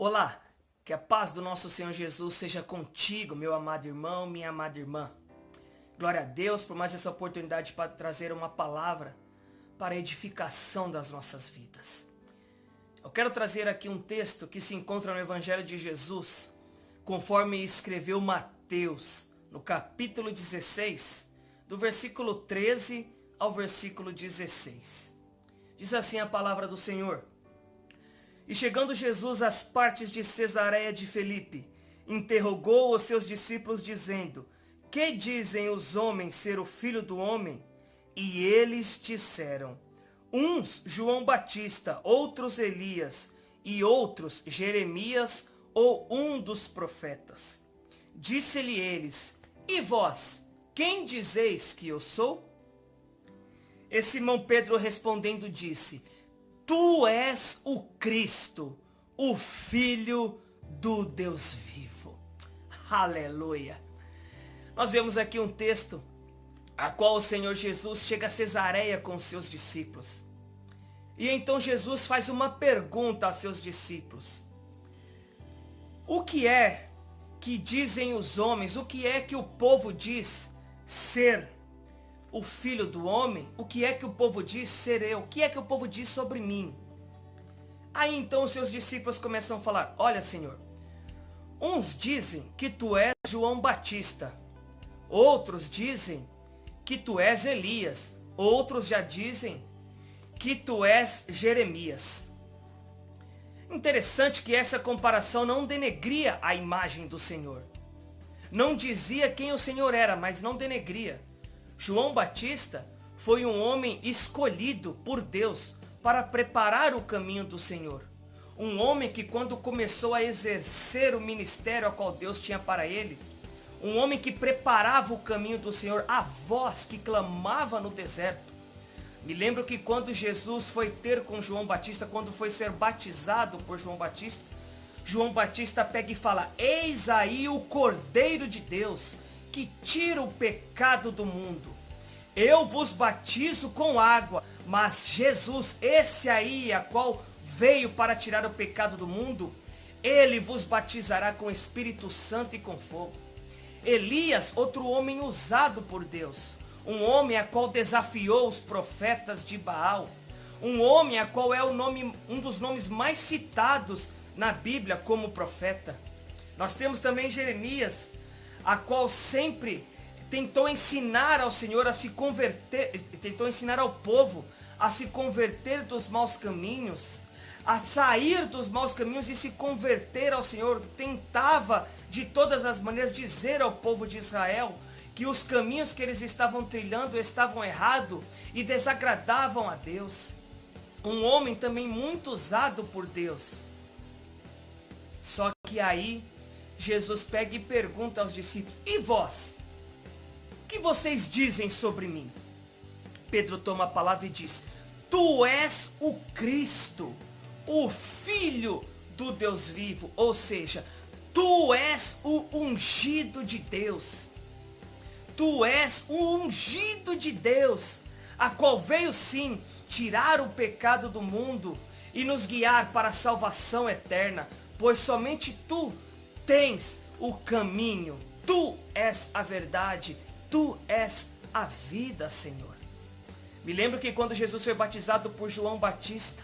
Olá, que a paz do nosso Senhor Jesus seja contigo, meu amado irmão, minha amada irmã. Glória a Deus por mais essa oportunidade para trazer uma palavra para a edificação das nossas vidas. Eu quero trazer aqui um texto que se encontra no Evangelho de Jesus, conforme escreveu Mateus, no capítulo 16, do versículo 13 ao versículo 16. Diz assim a palavra do Senhor. E chegando Jesus às partes de Cesareia de Filipe, interrogou os seus discípulos dizendo: Que dizem os homens ser o Filho do Homem? E eles disseram: uns João Batista, outros Elias, e outros Jeremias ou um dos profetas. Disse-lhe eles: E vós, quem dizeis que eu sou? E Simão Pedro respondendo disse: Tu és o Cristo, o Filho do Deus vivo. Aleluia. Nós vemos aqui um texto a qual o Senhor Jesus chega a Cesareia com seus discípulos. E então Jesus faz uma pergunta aos seus discípulos. O que é que dizem os homens? O que é que o povo diz ser o Filho do Homem? O que é que o povo diz ser eu? O que é que o povo diz sobre mim? Aí então os seus discípulos começam a falar: Olha, Senhor, uns dizem que tu és João Batista, outros dizem que tu és Elias, outros já dizem que tu és Jeremias. Interessante que essa comparação não denegria a imagem do Senhor. Não dizia quem o Senhor era, mas não denegria. João Batista foi um homem escolhido por Deus para preparar o caminho do Senhor. Um homem que quando começou a exercer o ministério ao qual Deus tinha para ele, um homem que preparava o caminho do Senhor, a voz que clamava no deserto. Me lembro que quando Jesus foi ter com João Batista, quando foi ser batizado por João Batista pega e fala: Eis aí o Cordeiro de Deus, que tira o pecado do mundo. Eu vos batizo com água, mas Jesus, esse aí, a qual veio para tirar o pecado do mundo, ele vos batizará com Espírito Santo e com fogo. Elias, outro homem usado por Deus, um homem a qual desafiou os profetas de Baal, um homem a qual é um dos nomes mais citados na Bíblia como profeta. Nós temos também Jeremias, a qual sempre tentou ensinar ao Senhor a se converter, tentou ensinar ao povo a se converter dos maus caminhos, a sair dos maus caminhos e se converter ao Senhor. Tentava de todas as maneiras dizer ao povo de Israel que os caminhos que eles estavam trilhando estavam errados e desagradavam a Deus. Um homem também muito usado por Deus. Só que aí Jesus pega e pergunta aos discípulos: E vós? O que vocês dizem sobre mim? Pedro toma a palavra e diz: Tu és o Cristo, o Filho do Deus vivo. Ou seja, tu és o ungido de Deus. Tu és o ungido de Deus, a qual veio sim tirar o pecado do mundo e nos guiar para a salvação eterna, pois somente tu tens o caminho, tu és a verdade, tu és a vida, Senhor. Me lembro que quando Jesus foi batizado por João Batista,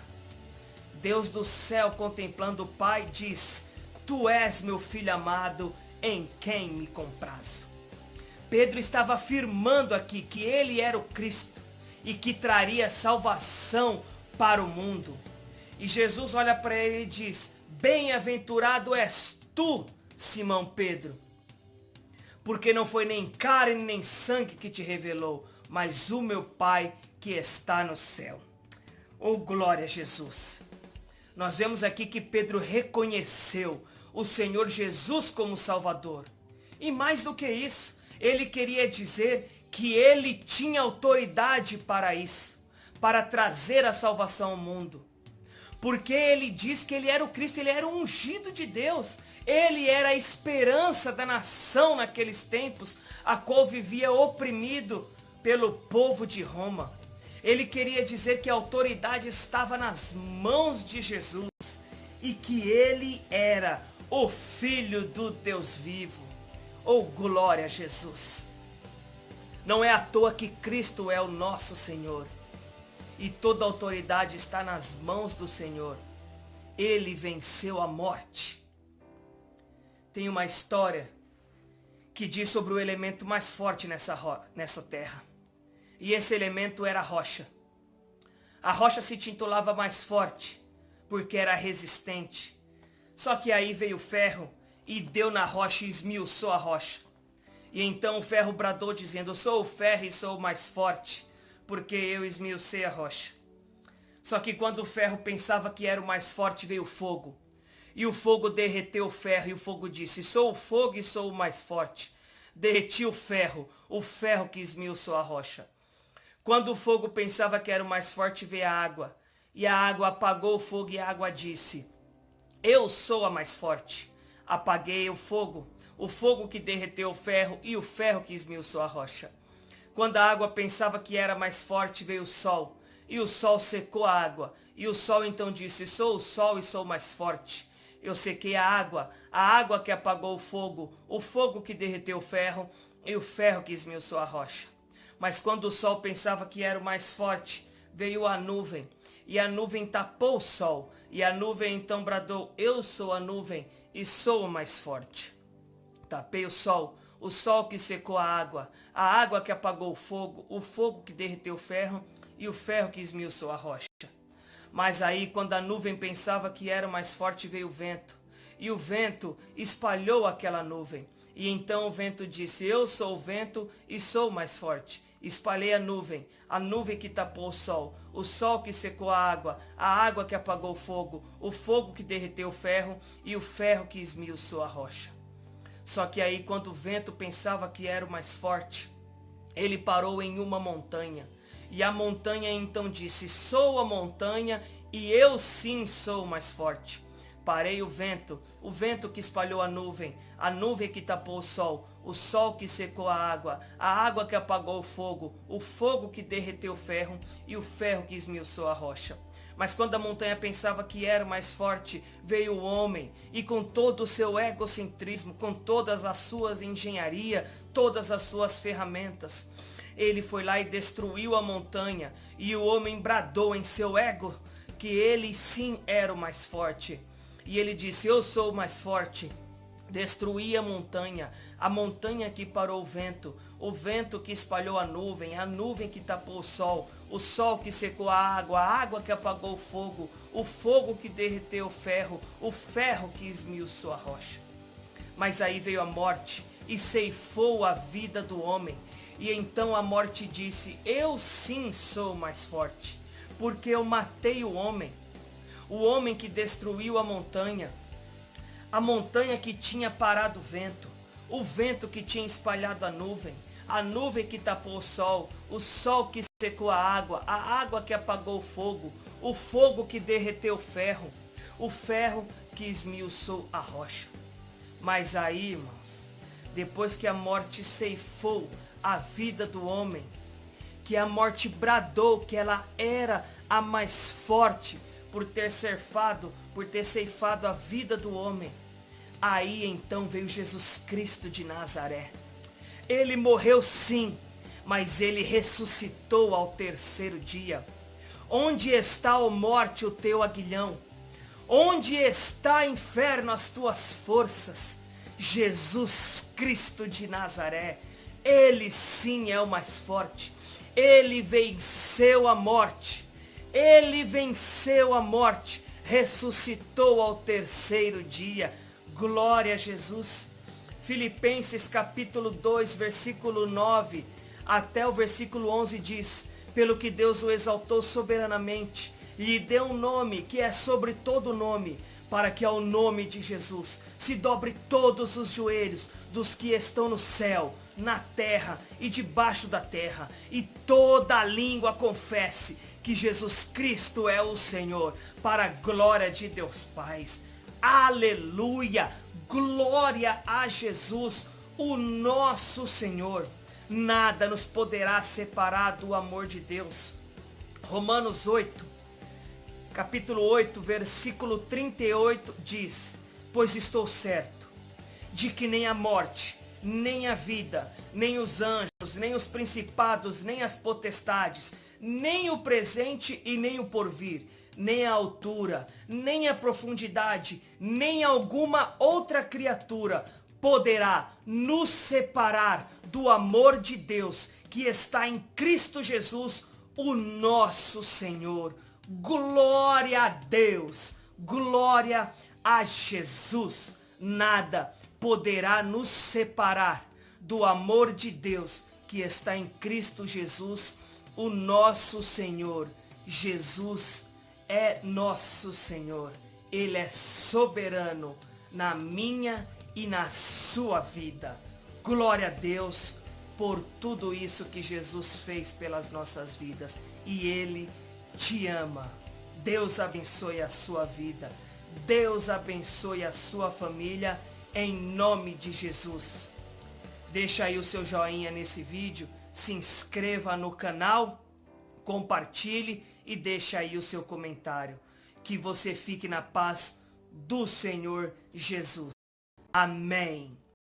Deus do céu, contemplando o Pai, diz: Tu és meu filho amado, em quem me comprazo. Pedro estava afirmando aqui que ele era o Cristo e que traria salvação para o mundo. E Jesus olha para ele e diz: Bem-aventurado és tu, Simão Pedro, porque não foi nem carne nem sangue que te revelou, mas o meu Pai que está no céu. Oh, glória a Jesus! Nós vemos aqui que Pedro reconheceu o Senhor Jesus como Salvador. E mais do que isso, ele queria dizer que ele tinha autoridade para isso, para trazer a salvação ao mundo. Porque ele diz que ele era o Cristo, ele era o ungido de Deus. Ele era a esperança da nação naqueles tempos, a qual vivia oprimido pelo povo de Roma. Ele queria dizer que a autoridade estava nas mãos de Jesus. e que ele era o Filho do Deus vivo. Oh, glória a Jesus! Não é à toa que Cristo é o nosso Senhor, e toda autoridade está nas mãos do Senhor. Ele venceu a morte. Tem uma história que diz sobre o elemento mais forte nessa terra. E esse elemento era a rocha. A rocha se intitulava mais forte, porque era resistente. Só que aí veio o ferro e deu na rocha e esmiuçou a rocha. E então o ferro bradou dizendo: eu sou o ferro e sou o mais forte, porque eu esmiucei a rocha. Só que quando o ferro pensava que era o mais forte, veio o fogo. E o fogo derreteu o ferro, e o fogo disse: sou o fogo e sou o mais forte. Derreti o ferro que esmiuçou a rocha. Quando o fogo pensava que era o mais forte, veio a água. E a água apagou o fogo, e a água disse: eu sou a mais forte. Apaguei o fogo que derreteu o ferro, e o ferro que esmiuçou a rocha. Quando a água pensava que era mais forte, veio o sol. E o sol secou a água. E o sol então disse: sou o sol e sou mais forte. Eu sequei a água que apagou o fogo que derreteu o ferro, e o ferro que esmiuçou a rocha. Mas quando o sol pensava que era o mais forte, veio a nuvem. E a nuvem tapou o sol. E a nuvem então bradou: eu sou a nuvem e sou o mais forte. Tapei o sol que secou a água que apagou o fogo que derreteu o ferro, e o ferro que esmiuçou a rocha. Mas aí, quando a nuvem pensava que era o mais forte, veio o vento. E o vento espalhou aquela nuvem. E então o vento disse: eu sou o vento e sou o mais forte. Espalhei a nuvem que tapou o sol que secou a água que apagou o fogo que derreteu o ferro, e o ferro que esmiuçou a rocha. Só que aí, quando o vento pensava que era o mais forte, ele parou em uma montanha. E a montanha então disse: sou a montanha e eu sim sou o mais forte. Parei o vento que espalhou a nuvem que tapou o sol que secou a água que apagou o fogo que derreteu o ferro, e o ferro que esmiuçou a rocha. Mas quando a montanha pensava que era o mais forte, veio o homem, e com todo o seu egocentrismo, com todas as suas engenharia, todas as suas ferramentas, ele foi lá e destruiu a montanha, e o homem bradou em seu ego que ele sim era o mais forte. E ele disse: eu sou o mais forte. Destruí a montanha que parou o vento que espalhou a nuvem que tapou o sol que secou a água que apagou o fogo que derreteu o ferro que esmiuçou a rocha. Mas aí veio a morte e ceifou a vida do homem. E então a morte disse: eu sim sou mais forte, porque eu matei o homem que destruiu a montanha que tinha parado o vento que tinha espalhado a nuvem que tapou o sol que secou a água que apagou o fogo que derreteu o ferro que esmiuçou a rocha. Mas aí, irmãos, depois que a morte ceifou a vida do homem, que a morte bradou que ela era a mais forte por ter ceifado a vida do homem, aí então veio Jesus Cristo de Nazaré. Ele morreu sim, mas ele ressuscitou ao terceiro dia. Onde está, ó morte, o teu aguilhão? Onde está, inferno, as tuas forças? Jesus Cristo de Nazaré, ele sim é o mais forte. Ele venceu a morte. Ele venceu a morte, ressuscitou ao terceiro dia. Glória a Jesus. Filipenses capítulo 2, versículo 9 até o versículo 11 diz: pelo que Deus o exaltou soberanamente, lhe deu um nome que é sobre todo nome, para que ao nome de Jesus se dobre todos os joelhos dos que estão no céu, na terra e debaixo da terra, e toda a língua confesse que Jesus Cristo é o Senhor, para a glória de Deus Pai. Aleluia! Glória a Jesus, o nosso Senhor. Nada nos poderá separar do amor de Deus. Romanos 8, capítulo 8, versículo 38 diz: pois estou certo de que nem a morte, nem a vida, nem os anjos, nem os principados, nem as potestades, nem o presente e nem o porvir, nem a altura, nem a profundidade, nem alguma outra criatura poderá nos separar do amor de Deus que está em Cristo Jesus, o nosso Senhor. Glória a Deus, glória a Jesus. Nada poderá nos separar do amor de Deus que está em Cristo Jesus, o nosso Senhor. Jesus é nosso Senhor. Ele é soberano na minha e na sua vida. Glória a Deus por tudo isso que Jesus fez pelas nossas vidas. E Ele te ama. Deus abençoe a sua vida. Deus abençoe a sua família, em nome de Jesus. Deixa aí o seu joinha nesse vídeo, se inscreva no canal, compartilhe e deixa aí o seu comentário. Que você fique na paz do Senhor Jesus. Amém.